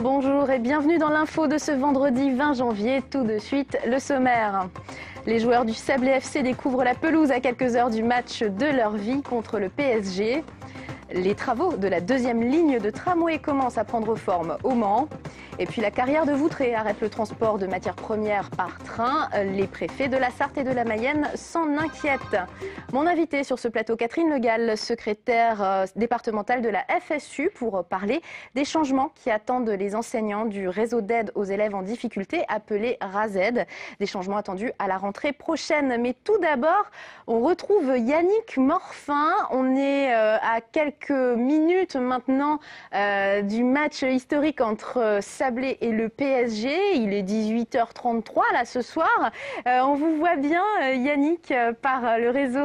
Bonjour et bienvenue dans l'info de ce vendredi 20 janvier. Tout de suite, le sommaire. Les joueurs du Sablé FC découvrent la pelouse à quelques heures du match de leur vie contre le PSG. Les travaux de la deuxième ligne de tramway commencent à prendre forme au Mans. Et puis la carrière de Voutré arrête le transport de matières premières par train. Les préfets de la Sarthe et de la Mayenne s'en inquiètent. Mon invité sur ce plateau, Catherine Le Gall, secrétaire départementale de la FSU, pour parler des changements qui attendent les enseignants du réseau d'aide aux élèves en difficulté appelé RASED. Des changements attendus à la rentrée prochaine. Mais tout d'abord, on retrouve Yannick Morfin. On est à quelques minutes maintenant du match historique entre Sablé et le PSG. Il est 18h33 là ce soir. On vous voit bien Yannick par le réseau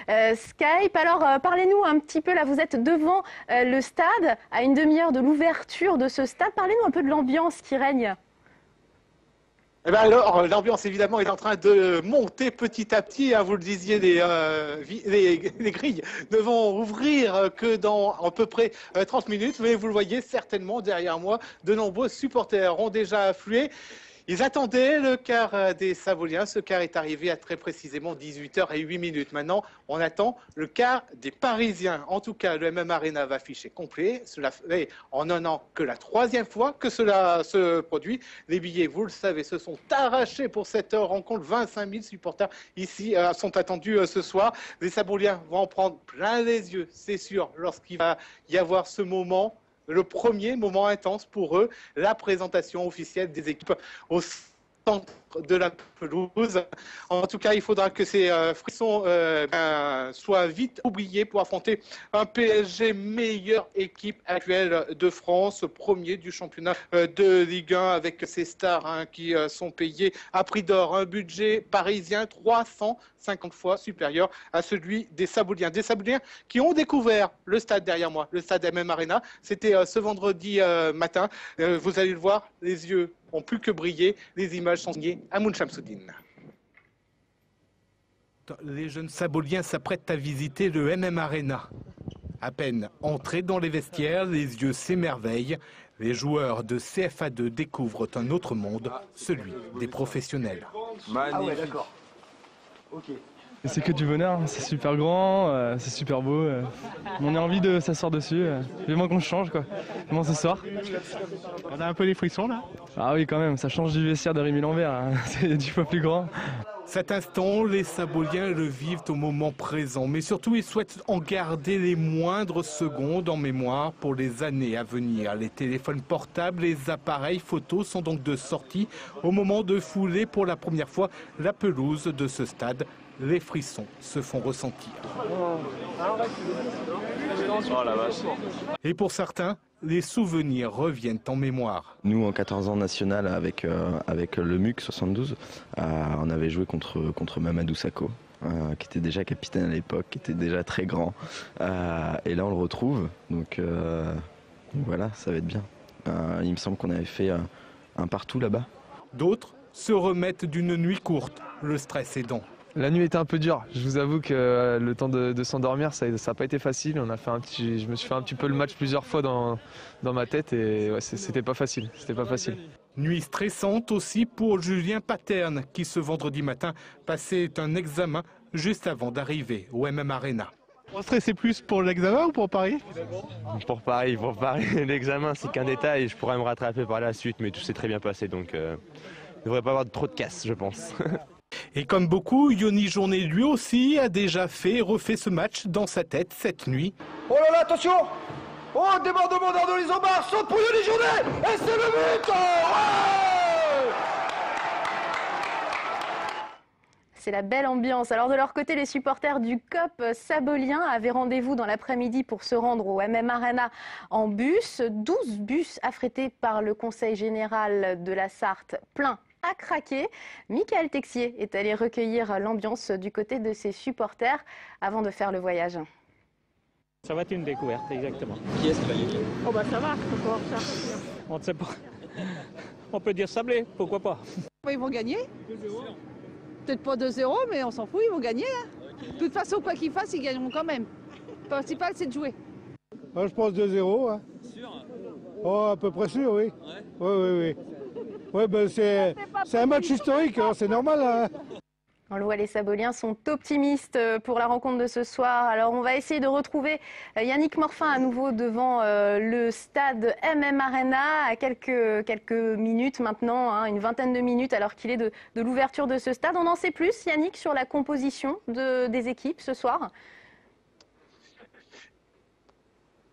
Skype. Alors parlez-nous un petit peu, là vous êtes devant le stade, à une demi-heure de l'ouverture de ce stade. Parlez-nous un peu de l'ambiance qui règne. Eh bien alors, l'ambiance évidemment est en train de monter petit à petit. Vous le disiez, les grilles ne vont ouvrir que dans à peu près 30 minutes. Mais vous le voyez certainement derrière moi, de nombreux supporters ont déjà afflué. Ils attendaient le quart des Saboliens. Ce quart est arrivé à très précisément 18h08. Maintenant, on attend le quart des Parisiens. En tout cas, le MM Arena va afficher complet. Cela fait en un an que la troisième fois que cela se produit. Les billets, vous le savez, se sont arrachés pour cette rencontre. 25 000 supporters ici sont attendus ce soir. Les Saboliens vont en prendre plein les yeux, c'est sûr, lorsqu'il va y avoir ce moment. Le premier moment intense pour eux, la présentation officielle des équipes au centre de la pelouse. En tout cas, il faudra que ces frissons soient vite oubliés pour affronter un PSG meilleure équipe actuelle de France, premier du championnat de Ligue 1 avec ses stars qui sont payés à prix d'or, un budget parisien 350 fois supérieur à celui des Saboliens. Des Saboliens qui ont découvert le stade derrière moi, le stade MM Arena. C'était ce vendredi matin. Vous allez le voir, les yeux ont plus que brillé. Les images sont signées Amoun Chamsoudine. Les jeunes Saboliens s'apprêtent à visiter le MM Arena. À peine entrés dans les vestiaires, les yeux s'émerveillent. Les joueurs de CFA2 découvrent un autre monde, celui des professionnels. Magnifique. Ah ouais, d'accord. Ok. C'est que du bonheur, c'est super grand, c'est super beau. On a envie de s'asseoir dessus. Vivement qu'on change, quoi. Comment ce soir? On a un peu des frissons là. Ah oui, quand même, ça change du vestiaire de Rémi Lambert, hein. C'est 10 fois plus grand. Cet instant, les Saboliens le vivent au moment présent, mais surtout ils souhaitent en garder les moindres secondes en mémoire pour les années à venir. Les téléphones portables, les appareils photos sont donc de sortie au moment de fouler pour la première fois la pelouse de ce stade. Les frissons se font ressentir. Oh la vache. Et pour certains, les souvenirs reviennent en mémoire. Nous, en 14 ans national, avec le MUC 72, on avait joué contre Mamadou Sakho, qui était déjà capitaine à l'époque, qui était déjà très grand. Et là, on le retrouve, donc voilà, ça va être bien. Il me semble qu'on avait fait un partout là-bas. D'autres se remettent d'une nuit courte, le stress aidant. La nuit était un peu dure, je vous avoue que le temps de s'endormir, ça n'a pas été facile. Je me suis fait un petit peu le match plusieurs fois dans ma tête et ouais, c'était pas facile. Nuit stressante aussi pour Julien Paterne qui ce vendredi matin passait un examen juste avant d'arriver au MM Arena. On stressait plus pour l'examen ou pour Paris? Pour Paris. L'examen c'est qu'un détail, je pourrais me rattraper par la suite mais tout s'est très bien passé donc il ne devrait pas avoir trop de casse je pense. Et comme beaucoup, Yoni Journet lui aussi a déjà refait ce match dans sa tête cette nuit. Oh là là, attention! Oh, débordement d'Arnaud Lisombar, saute pour Yoni Journet! Et c'est le but! Ouais! C'est la belle ambiance. Alors de leur côté, les supporters du COP Sabolien avaient rendez-vous dans l'après-midi pour se rendre au MM Arena en bus. 12 bus affrétés par le Conseil général de la Sarthe, plein à craquer. Michael Texier est allé recueillir l'ambiance du côté de ses supporters avant de faire le voyage. Ça va être une découverte, exactement. Qui est-ce qui va gagner? Oh bah ça va, pourquoi ça? On ne sait pas. On peut dire Sablé, pourquoi pas? Ils vont gagner. Peut-être pas 2-0, mais on s'en fout, ils vont gagner. Hein. De toute façon, quoi qu'ils fassent, ils gagneront quand même. Le principal, c'est de jouer. Moi, je pense 2-0. Hein. Sûr? Oh, à peu près sûr, oui. Oui. Ouais, ben c'est un match historique, hein, c'est normal. Hein. On le voit, les Saboliens sont optimistes pour la rencontre de ce soir. Alors, on va essayer de retrouver Yannick Morfin à nouveau devant le stade MM Arena à quelques minutes maintenant, hein, une vingtaine de minutes alors qu'il est de l'ouverture de ce stade. On en sait plus, Yannick, sur la composition des équipes ce soir?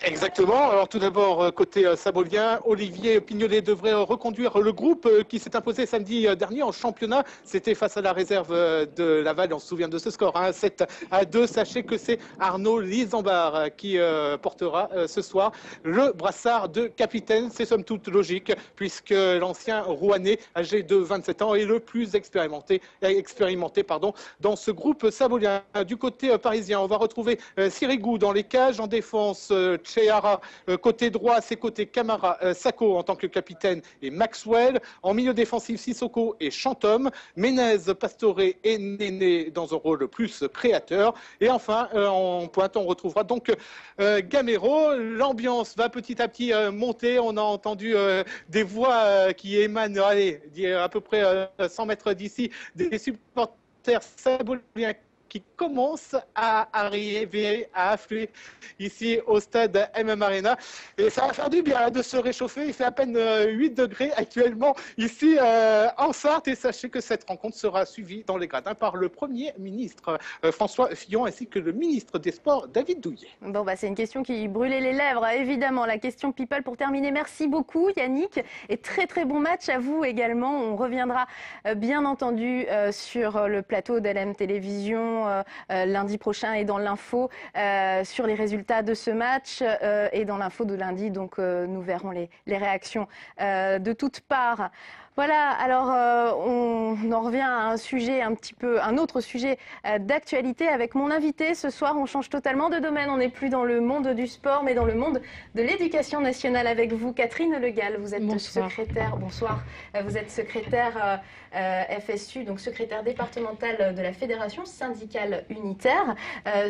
Exactement. Alors tout d'abord, côté sabolien, Olivier Pignolet devrait reconduire le groupe qui s'est imposé samedi dernier en championnat. C'était face à la réserve de Laval. On se souvient de ce score, hein, 7-2. Sachez que c'est Arnaud Lisambard qui portera ce soir le brassard de capitaine. C'est somme toute logique puisque l'ancien Rouennais, âgé de 27 ans, est le plus expérimenté dans ce groupe sabolien. Du côté parisien, on va retrouver Sirigu dans les cages en défense. Cheara, côté droit, c'est côté Camara, Sako en tant que capitaine et Maxwell. En milieu défensif, Sissoko et Chantôme. Ménez, Pastore et Néné dans un rôle plus créateur. Et enfin, en pointe, on retrouvera donc Gamero. L'ambiance va petit à petit monter. On a entendu des voix qui émanent à peu près 100 mètres d'ici, des supporters saboliens qui commence à arriver, à affluer ici au stade MM Arena. Et ça va faire du bien de se réchauffer. Il fait à peine 8 degrés actuellement ici en Sarthe. Et sachez que cette rencontre sera suivie dans les gradins par le Premier ministre François Fillon ainsi que le ministre des Sports David Douillet. Bon, c'est une question qui brûlait les lèvres, évidemment. La question People pour terminer. Merci beaucoup Yannick. Et très très bon match à vous également. On reviendra bien entendu sur le plateau d'LM Télévision lundi prochain et dans l'info sur les résultats de ce match et dans l'info de lundi. Donc nous verrons les réactions de toutes parts. Voilà, alors on en revient à un autre sujet d'actualité avec mon invité. Ce soir, on change totalement de domaine. On n'est plus dans le monde du sport, mais dans le monde de l'éducation nationale avec vous. Catherine Le Gall, vous êtes secrétaire. Bonsoir. Vous êtes secrétaire FSU, donc secrétaire départementale de la Fédération syndicale unitaire.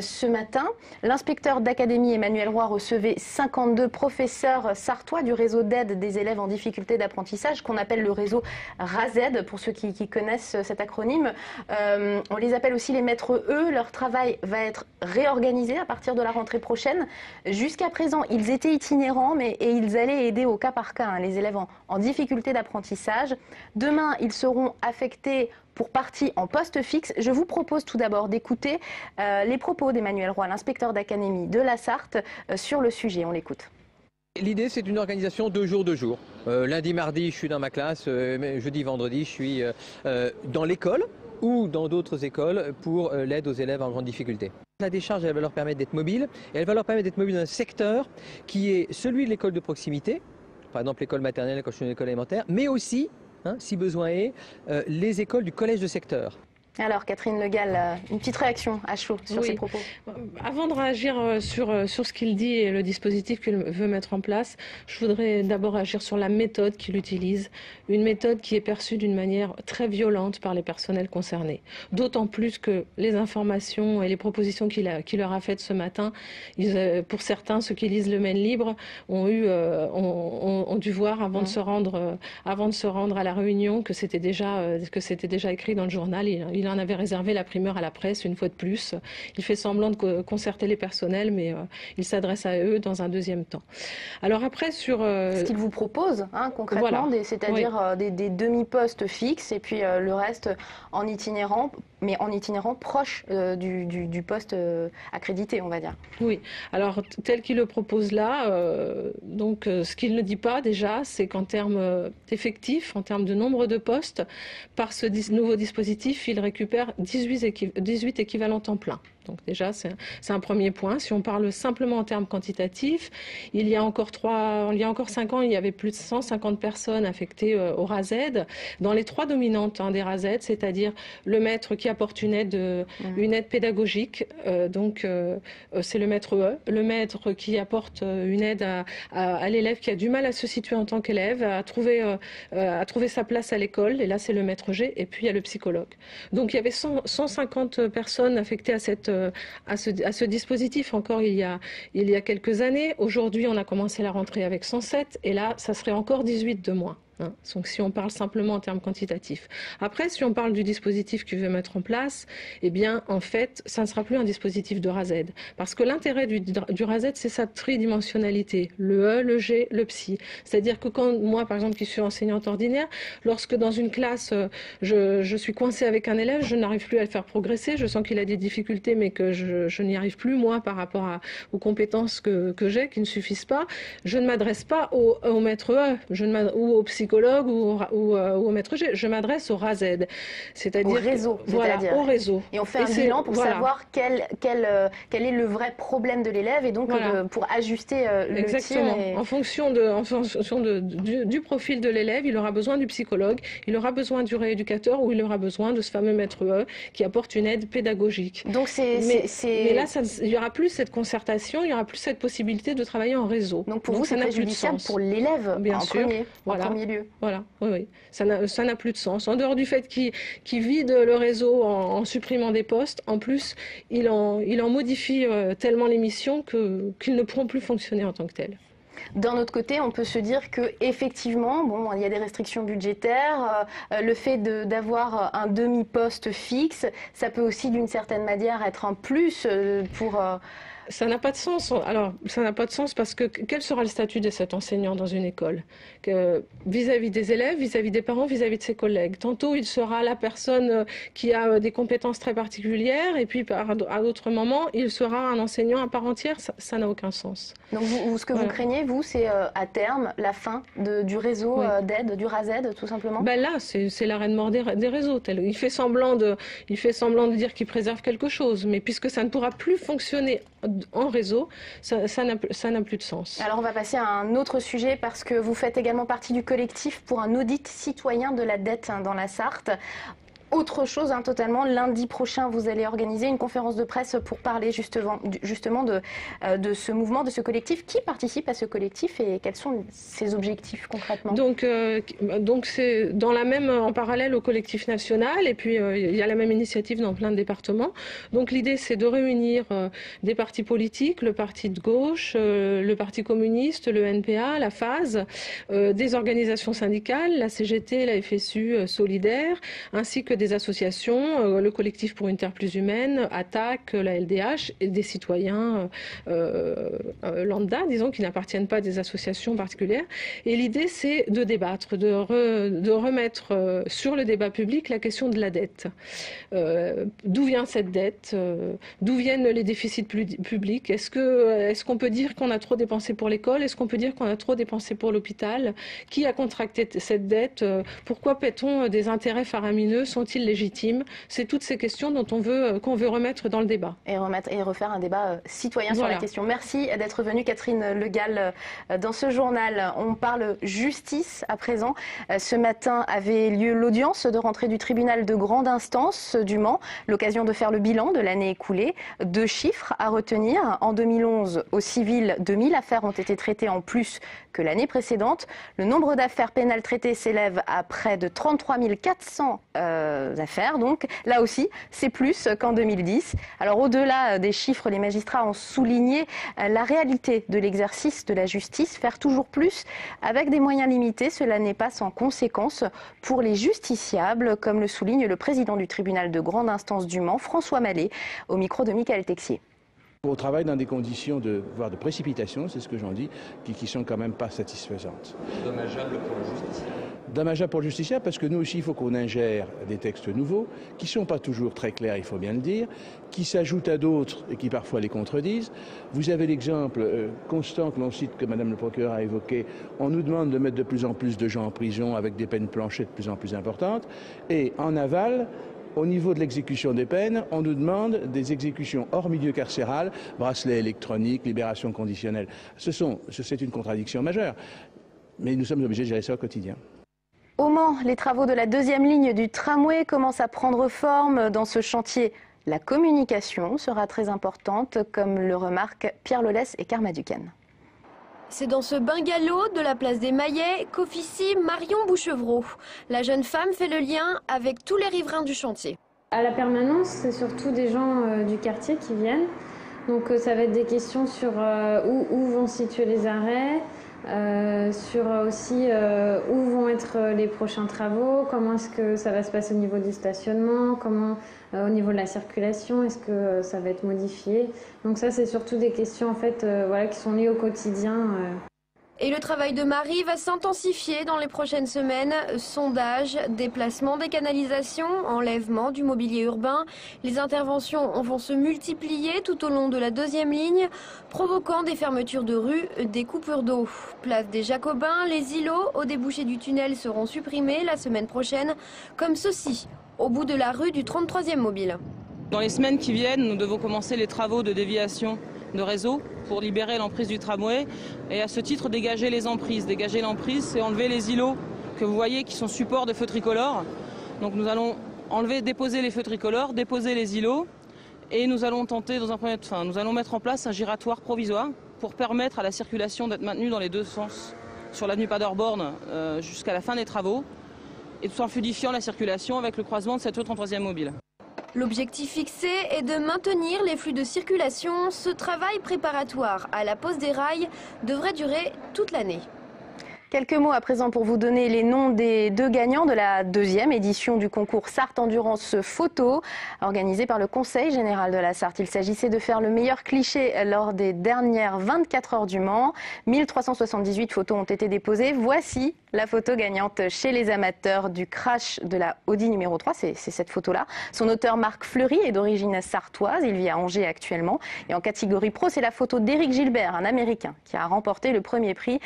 Ce matin, l'inspecteur d'académie Emmanuel Roy recevait 52 professeurs sartois du réseau d'aide des élèves en difficulté d'apprentissage, qu'on appelle le réseau RAZED, pour ceux qui connaissent cet acronyme. On les appelle aussi les maîtres E. Leur travail va être réorganisé à partir de la rentrée prochaine. Jusqu'à présent, ils étaient itinérants et ils allaient aider au cas par cas les élèves en difficulté d'apprentissage. Demain, ils seront affectés pour partie en poste fixe. Je vous propose tout d'abord d'écouter les propos d'Emmanuel Roy, l'inspecteur d'académie de la Sarthe, sur le sujet. On l'écoute. L'idée, c'est une organisation 2 jours, 2 jours. Lundi, mardi, je suis dans ma classe. Jeudi, vendredi, je suis dans l'école ou dans d'autres écoles pour l'aide aux élèves en grande difficulté. La décharge, elle va leur permettre d'être mobiles. Et elle va leur permettre d'être mobiles dans un secteur qui est celui de l'école de proximité, par exemple l'école maternelle, l'école élémentaire, mais aussi, si besoin est, les écoles du collège de secteur. Alors, Catherine Le Gall, une petite réaction à chaud sur ces propos. Avant de réagir sur ce qu'il dit et le dispositif qu'il veut mettre en place, je voudrais d'abord réagir sur la méthode qu'il utilise. Une méthode qui est perçue d'une manière très violente par les personnels concernés. D'autant plus que les informations et les propositions qu'il leur a faites ce matin, pour certains, ceux qui lisent le Maine Libre, ont dû voir avant de se rendre à la réunion que c'était déjà écrit dans le journal. Il en avait réservé la primeur à la presse une fois de plus. Il fait semblant de concerter les personnels, mais il s'adresse à eux dans un deuxième temps. Alors après, sur... Ce qu'il vous propose, concrètement, voilà. C'est-à-dire des demi-postes fixes et puis le reste en itinérant, mais en itinérant proche du poste accrédité, on va dire. Oui, alors tel qu'il le propose là, ce qu'il ne dit pas déjà, c'est qu'en termes d'effectifs, en termes de nombre de postes, par ce nouveau dispositif, il récupère 18 équivalents temps plein. Donc déjà, c'est un premier point. Si on parle simplement en termes quantitatifs, il y a encore 5 ans, il y avait plus de 150 personnes affectées au RAZED. Dans les 3 dominantes des RAZED, c'est-à-dire le maître qui apporte une aide pédagogique, c'est le maître E. Le maître qui apporte une aide à l'élève qui a du mal à se situer en tant qu'élève, à trouver sa place à l'école, et là c'est le maître G, et puis il y a le psychologue. Donc il y avait 150 personnes affectées à cette ce dispositif encore il y a quelques années. Aujourd'hui, on a commencé la rentrée avec 107 et là, ça serait encore 18 de moins. Donc si on parle simplement en termes quantitatifs. Après, si on parle du dispositif qu'il veut mettre en place, eh bien, en fait, ça ne sera plus un dispositif de RASED. Parce que l'intérêt du RASED, c'est sa tridimensionnalité. Le E, le G, le psy. C'est-à-dire que quand moi, par exemple, qui suis enseignante ordinaire, lorsque dans une classe, je suis coincée avec un élève, je n'arrive plus à le faire progresser, je sens qu'il a des difficultés, mais que je n'y arrive plus, moi, par rapport aux compétences que j'ai, qui ne suffisent pas, je ne m'adresse pas au maître E, ou au psychologue ou au maître G, je m'adresse au RASED, c'est-à-dire au réseau, voilà, au réseau. Et on fait un bilan pour savoir quel est le vrai problème de l'élève et donc pour ajuster le tir. En fonction du profil de l'élève, il aura besoin du psychologue, il aura besoin du rééducateur ou il aura besoin de ce fameux maître E qui apporte une aide pédagogique. Donc mais là, il n'y aura plus cette concertation, il n'y aura plus cette possibilité de travailler en réseau. Donc pour vous, c'est préjudiciable pour l'élève en premier lieu. Voilà, oui. Ça n'a plus de sens. En dehors du fait qu'il vide le réseau en supprimant des postes, en plus, il en modifie tellement les missions qu'ils ne pourront plus fonctionner en tant que tels. D'un autre côté, on peut se dire que effectivement, bon, il y a des restrictions budgétaires, le fait d'avoir un demi-poste fixe, ça peut aussi d'une certaine manière être un plus pour... Ça n'a pas de sens. Alors, ça n'a pas de sens parce que quel sera le statut de cet enseignant dans une école vis-à-vis des élèves, vis-à-vis des parents, vis-à-vis de ses collègues. Tantôt, il sera la personne qui a des compétences très particulières et puis à d'autres moments, il sera un enseignant à part entière. Ça n'a aucun sens. Donc, ce que vous craignez, vous, c'est à terme la fin du réseau d'aide, du RASED, tout simplement? Ben là, c'est l'arrêt de mort des réseaux. Il fait semblant de dire qu'il préserve quelque chose, mais puisque ça ne pourra plus fonctionner en réseau, ça n'a plus de sens. Alors on va passer à un autre sujet parce que vous faites également partie du collectif pour un audit citoyen de la dette dans la Sarthe. Autre chose totalement, lundi prochain, vous allez organiser une conférence de presse pour parler justement de ce mouvement, de ce collectif. Qui participe à ce collectif et quels sont ses objectifs concrètement? Donc c'est en parallèle au collectif national et puis il y a la même initiative dans plein de départements. Donc l'idée c'est de réunir des partis politiques, le parti de gauche, le parti communiste, le NPA, la FASE, des organisations syndicales, la CGT, la FSU Solidaire, ainsi que des associations, le collectif pour une terre plus humaine, ATTAC, la LDH et des citoyens lambda, disons, qui n'appartiennent pas à des associations particulières. Et l'idée, c'est de débattre, de remettre sur le débat public la question de la dette. D'où vient cette dette? D'où viennent les déficits publics? Est-ce qu'on peut dire qu'on a trop dépensé pour l'école? Est-ce qu'on peut dire qu'on a trop dépensé pour l'hôpital? Qui a contracté cette dette? Pourquoi paie-t-on des intérêts faramineux? Sont-ils légitimes? C'est toutes ces questions qu'on veut remettre dans le débat. Et refaire un débat citoyen sur la question. Merci d'être venue, Catherine Le Gall, dans ce journal. On parle justice à présent. Ce matin avait lieu l'audience de rentrée du tribunal de grande instance du Mans. L'occasion de faire le bilan de l'année écoulée. 2 chiffres à retenir. En 2011, au civil, 2000 affaires ont été traitées en plus que l'année précédente. Le nombre d'affaires pénales traitées s'élève à près de 33 400 affaires. Donc là aussi, c'est plus qu'en 2010. Alors au-delà des chiffres, les magistrats ont souligné la réalité de l'exercice de la justice. Faire toujours plus avec des moyens limités, cela n'est pas sans conséquence pour les justiciables, comme le souligne le président du tribunal de grande instance du Mans, François Mallet, au micro de Michael Texier. On travaille dans des conditions voire de précipitation, c'est ce que j'en dis, qui sont quand même pas satisfaisantes. Dommageable pour le justiciable. Dommageable pour le justiciable parce que nous aussi, il faut qu'on ingère des textes nouveaux, qui ne sont pas toujours très clairs, il faut bien le dire, qui s'ajoutent à d'autres et qui parfois les contredisent. Vous avez l'exemple constant que l'on cite, que Madame le procureur a évoqué. On nous demande de mettre de plus en plus de gens en prison avec des peines planchées de plus en plus importantes. Et en aval, au niveau de l'exécution des peines, on nous demande des exécutions hors milieu carcéral, bracelet électronique, libération conditionnelle. C'est une contradiction majeure. Mais nous sommes obligés de gérer ça au quotidien. Au Mans, les travaux de la 2e ligne du tramway commencent à prendre forme. Dans ce chantier, la communication sera très importante, comme le remarquent Pierre Lolès et Karma Ducan. C'est dans ce bungalow de la place des Maillets qu'officie Marion Bouchevreau. La jeune femme fait le lien avec tous les riverains du chantier. À la permanence, c'est surtout des gens du quartier qui viennent. Donc ça va être des questions sur où vont se situer les arrêts, sur aussi où vont être les prochains travaux, comment est-ce que ça va se passer au niveau du stationnement, comment au niveau de la circulation, est-ce que ça va être modifié. Donc ça, c'est surtout des questions en fait, voilà, qui sont liées au quotidien. Et le travail de Marie va s'intensifier dans les prochaines semaines. Sondage, déplacement des canalisations, enlèvement du mobilier urbain. Les interventions vont se multiplier tout au long de la deuxième ligne, provoquant des fermetures de rues, des coupures d'eau. Place des Jacobins, les îlots au débouché du tunnel seront supprimés la semaine prochaine, comme ceci, au bout de la rue du 33e mobile. Dans les semaines qui viennent, nous devons commencer les travaux de déviation de réseau pour libérer l'emprise du tramway et à ce titre dégager les emprises. Dégager l'emprise, c'est enlever les îlots que vous voyez qui sont supports de feux tricolores. Donc nous allons déposer les feux tricolores, déposer les îlots et nous allons tenter nous allons mettre en place un giratoire provisoire pour permettre à la circulation d'être maintenue dans les deux sens sur l'avenue Paderborn jusqu'à la fin des travaux et tout en fluidifiant la circulation avec le croisement de cette rue 33e mobile. L'objectif fixé est de maintenir les flux de circulation. Ce travail préparatoire à la pose des rails devrait durer toute l'année. Quelques mots à présent pour vous donner les noms des deux gagnants de la deuxième édition du concours Sarthe Endurance Photo, organisé par le Conseil général de la Sarthe. Il s'agissait de faire le meilleur cliché lors des dernières 24 heures du Mans. 1378 photos ont été déposées. Voici la photo gagnante chez les amateurs du crash de la Audi numéro 3. C'est cette photo-là. Son auteur Marc Fleury est d'origine sartoise. Il vit à Angers actuellement. Et en catégorie pro, c'est la photo d'Éric Gilbert, un Américain, qui a remporté le premier prix.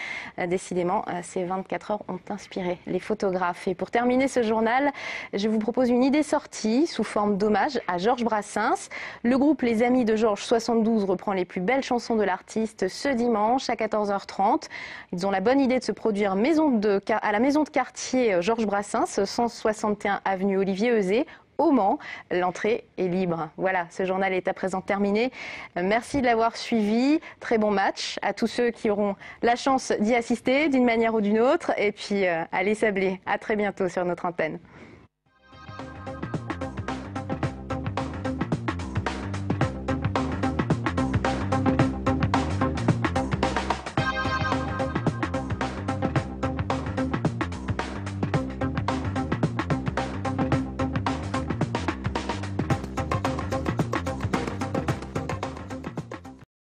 Décidément, ces 24 heures ont inspiré les photographes. Et pour terminer ce journal, je vous propose une idée sortie sous forme d'hommage à Georges Brassens. Le groupe Les Amis de Georges 72 reprend les plus belles chansons de l'artiste ce dimanche à 14h30. Ils ont la bonne idée de se produire à la maison de quartier Georges Brassens, 161 avenue Olivier Euzet, au Mans. L'entrée est libre. Voilà, ce journal est à présent terminé. Merci de l'avoir suivi. Très bon match à tous ceux qui auront la chance d'y assister d'une manière ou d'une autre. Et puis, allez Sablé, à très bientôt sur notre antenne.